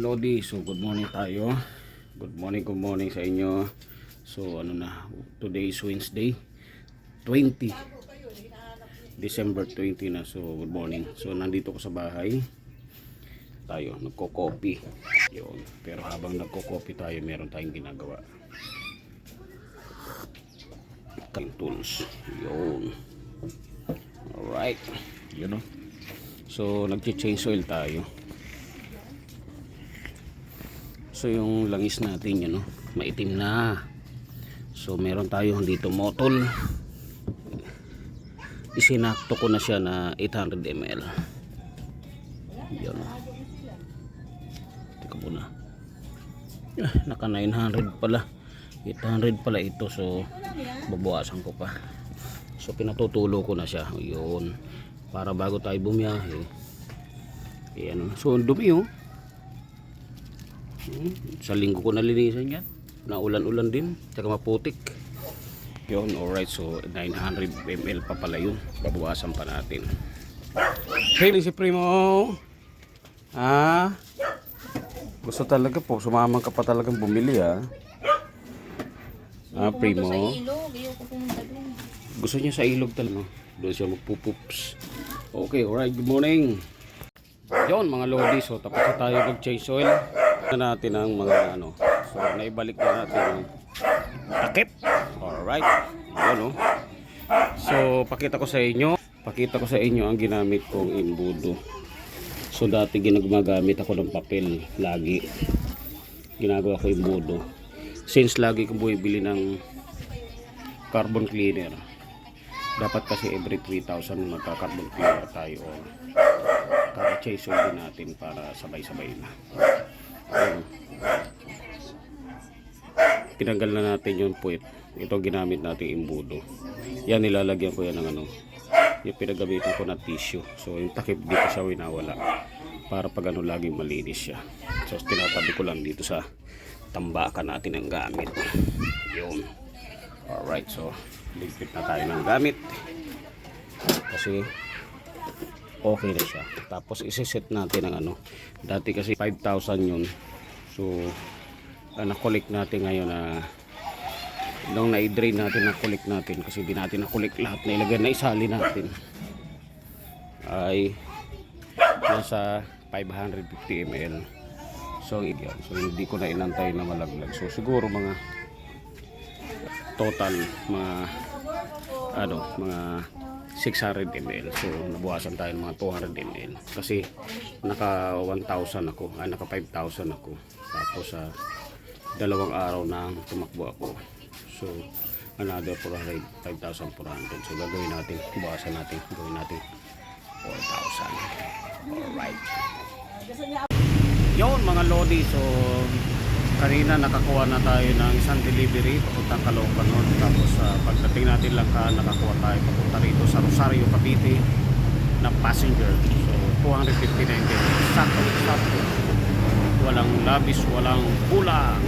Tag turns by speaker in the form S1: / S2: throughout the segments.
S1: Lodi, so good morning tayo. Good morning sa inyo. So ano na, today is Wednesday 20 December 20 na. So good morning. So nandito ko sa bahay. Tayo nagko-coffee. Yun. Pero habang nagko-coffee tayo, meron tayong ginagawa. Cutting tools. Yun. Alright. You know. So nagche-change oil tayo. So yung langis natin yun, no? Maitim na. So meron tayo dito motol. Isinakto ko na siya na 800 ml. Yun. Teka muna. Naka 900 pala. 800 pala ito. So babawasan ko pa. So pinatutulo ko na siya. Yun. Para bago tayo bumiyahe. Ayan. So dumi oh. Sa linggo ko nalinisan yan. Naulan-ulan din. Tsaka maputik. Yun, alright. So 900 ml pa pala yun. Babawasan pa natin. Hey, si Primo. Gusto talaga po. Sumamang ka pa talagang bumili Primo. Gusto niya sa ilog talaga. Doon siya magpupups. Okay, alright. Good morning. Yun mga lodi. So tapos na tayo mag-change oil na natin ang mga so naibalik na natin yung takip. Alright. Yun So pakita ko sa inyo ang ginamit kong imbudo. So dati ginagamit ako ng papel lagi. Ginagawa ko imbudo. Since lagi kong bumibili ng carbon cleaner. Dapat kasi every 3,000 magka-carbon cleaner tayo o kaka-chase oil din natin para sabay-sabay na. Tinanggal na natin yung puwet. Ito ginamit natin imbudo. Yan, nilalagyan ko yan ng yung pinagamitan ko na tissue. So yung takip dito siya winawala para pag laging malinis siya. So tinatabi ko lang dito sa tambakan natin ang gamit. Yun. Alright, so ligpit na tayo ng gamit kasi okay na siya. Tapos isi-set natin ang dati kasi 5,000 yun. So na-collect natin ngayon nung na-drain natin, na-collect natin kasi di natin na-collect lahat na ilagay na isali natin ay nasa 550 ml. So hindi ko na inantay na malaglag. So siguro mga total mga 600 ml. So nabuwasan tayo ng mga 200 ml kasi naka 1,000 ako, naka 5,000 ako. Tapos dalawang araw na tumakbo ako. So another 5,400. So gagawin natin, buwasan natin, gawin natin 4,000. Alright. Yun mga lodi. So kanina nakakuha na tayo ng isang delivery papuntang Caloocan North. Tapos pagdating natin lang nakakuha tayo papunta rito sa Rosario, Cavite na passenger. So 259 sakto. Walang labis, walang kulang.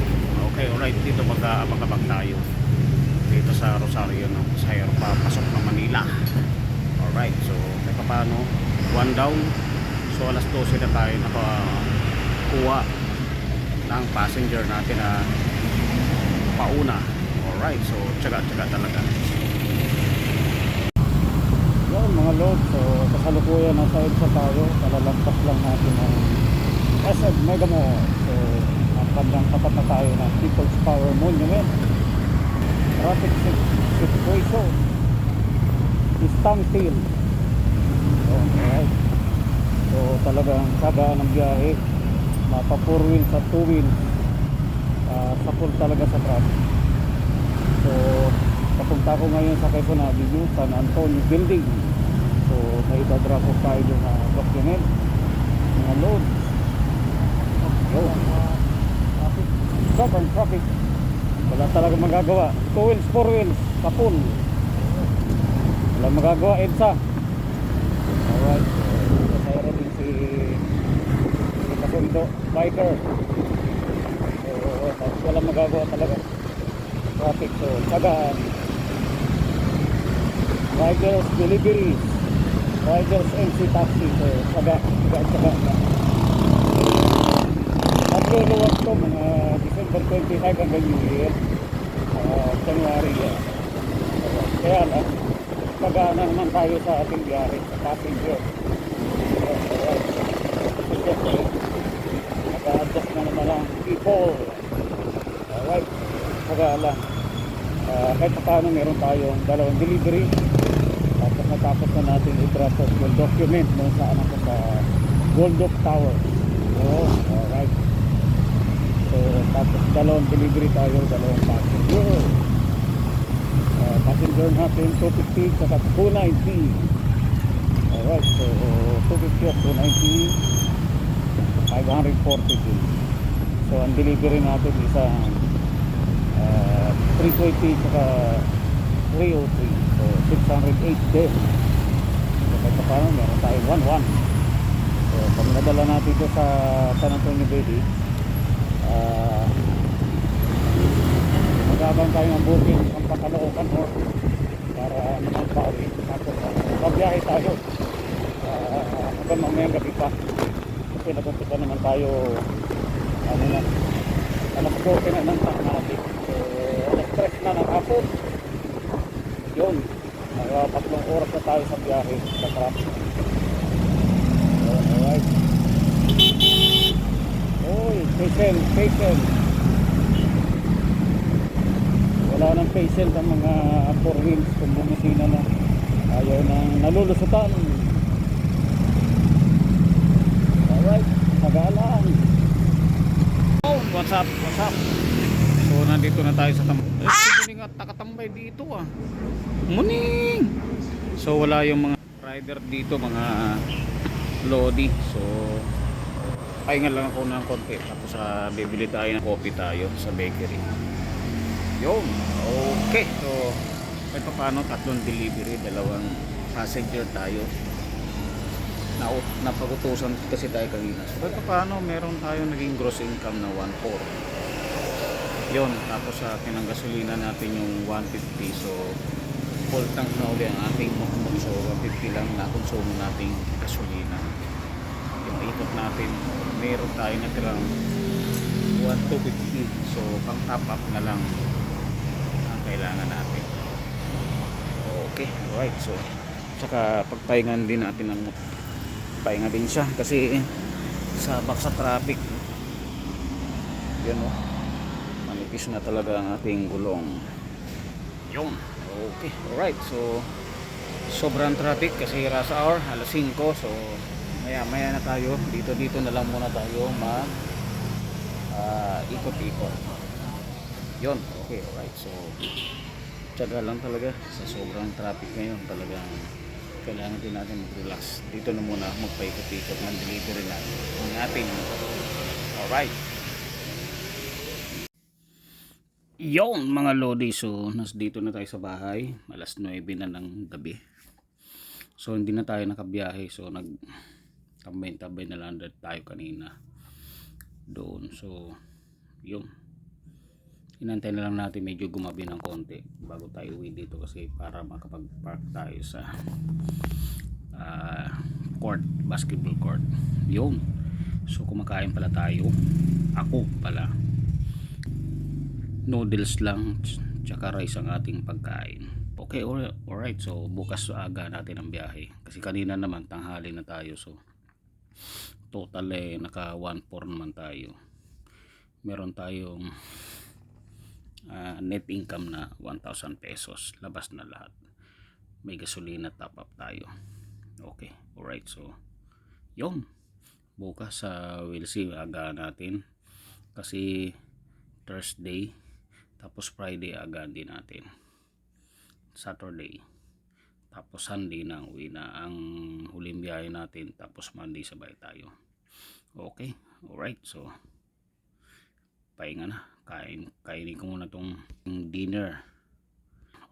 S1: Okay, alright. Dito mag-abang tayo dito sa Rosario sa papasok ng Manila. Alright, so may paano, one down. So alas 12 na tayo nakakuha ng passenger natin na pauna. Alright, so tsaga talaga. Yan mga lord, so kasalukuyan nasa EDSA tayo. Kalalampas lang natin ang SM Mega Mall. So bandang tapat na tayo ng People's Power Monument. Traffic situation is standstill. Alright, so talagang sagaan ng biyahe, mapa 4 wheels at 2 wheels, sapul talaga sa traffic. So papunta ko ngayon sa Quezon Avenue, San Antonio Building. So may dadrop off tayo doon na document mga load. Sobrang traffic, wala talaga magagawa. 2 wheels, 4 wheels, kapul, wala magagawa EDSA. Alright, so kasaya rin si Kasundo biker. So wala magagawa talaga traffic. So sagaan riders, deliveries, riders, MC taxi. So saga
S2: magluluwag to mga December 25 hanggang New Year, January yan. Kaya lang, magana naman tayo sa ating biyahe sa passenger. Alright. So syempre, nag-a-adjust na naman ang people. Alright. Magala. Kahit pa paano meron tayong dalawang delivery. Tapos natapos na natin i-process yung document nung saan ako sa Goldok Tower. Alright. So tapos dalawang delivery tayo, dalawang passenger. Passenger natin 250 saka 290. Alright, so 250 at 290, 540. So ang delivery natin isang 320 saka 303. So 608 din. So kahit pa paano meron tayo 1-1. So pag nadala natin ito sa San Antonio Bay, magabang tayo ng booking ang Pakaloocan para naman pauli. Tapos magbiyahe tayo hanggang mamayang gabi pa, kasi napunta naman tayo ano na, alas 12 na ng tanghali. So alas 3 na ng hapon yun, 3 oras na tayo sa biyahe sa traffic. Alright. Oy, patient. Wala nang patient ang mga 4 wheels kung bumisina na, ayaw nang nalulusutan. Alright, magalang. Oh, what's up? So nandito na tayo sa tambay. Sige nga, takatambay dito Muning. So wala yung mga rider dito, mga lodi. So pahinga lang ako ng konti. Tapos bibili tayo ng coffee tayo sa bakery. Yun, okay. So kahit pa paano, 3 delivery, 2 passenger tayo. Napagutusan kasi tayo kanina. So kahit pa paano, meron tayo naging gross income na 1.4. Yun, tapos sa akin ang gasolina natin yung 150. So full tank na uli ang ating mukmuk. So 150 lang na konsumo nating gasolina. Yung ikot natin, meron tayo na tirang 1,250. So pang top up na lang kailangan natin. Okay, alright. So saka pagpahingan din natin ng pahinga din siya kasi sabak sa traffic. Yan manipis na talaga ang ating gulong. Yun. Okay, alright. So sobrang traffic kasi rush hour, alas 5. So maya na tayo dito na lang muna tayo ikot-ikot. Yun, okay, alright. So tiyaga lang talaga sa sobrang traffic ngayon. Talagang kailangan din natin mag-relax. Dito na muna magpaikot-ikot ng delivery natin. Alright. Yun mga lodi. So dito na tayo sa bahay. Alas 9 na ng gabi. So hindi na tayo nakabiyahe. So nagtambay-tambay na lang tayo kanina doon. So yun, inantay na lang natin medyo gumabi ng konti bago tayo uwi dito kasi para makapag-park tayo sa court, basketball court. Yun. So kumakain pala tayo. Ako pala, noodles lang tsaka rice ang ating pagkain. Okay, alright. So bukas aga natin ang biyahe kasi kanina naman tanghali na tayo. So total naka 1.4 naman tayo. Meron tayong net income na 1,000 pesos. Labas na lahat. May gasolina, top up tayo. Okay, alright. So yun, bukas we'll see, aga natin kasi Thursday, tapos Friday aga din natin, Saturday, tapos Sunday na uwi na ang huling biyahe natin, tapos Monday sabay tayo. Okay, alright. So pahinga na, kainin ko muna tong dinner.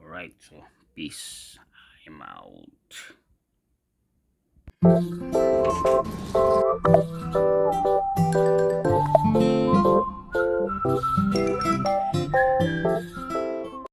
S2: Alright, so peace, I'm out.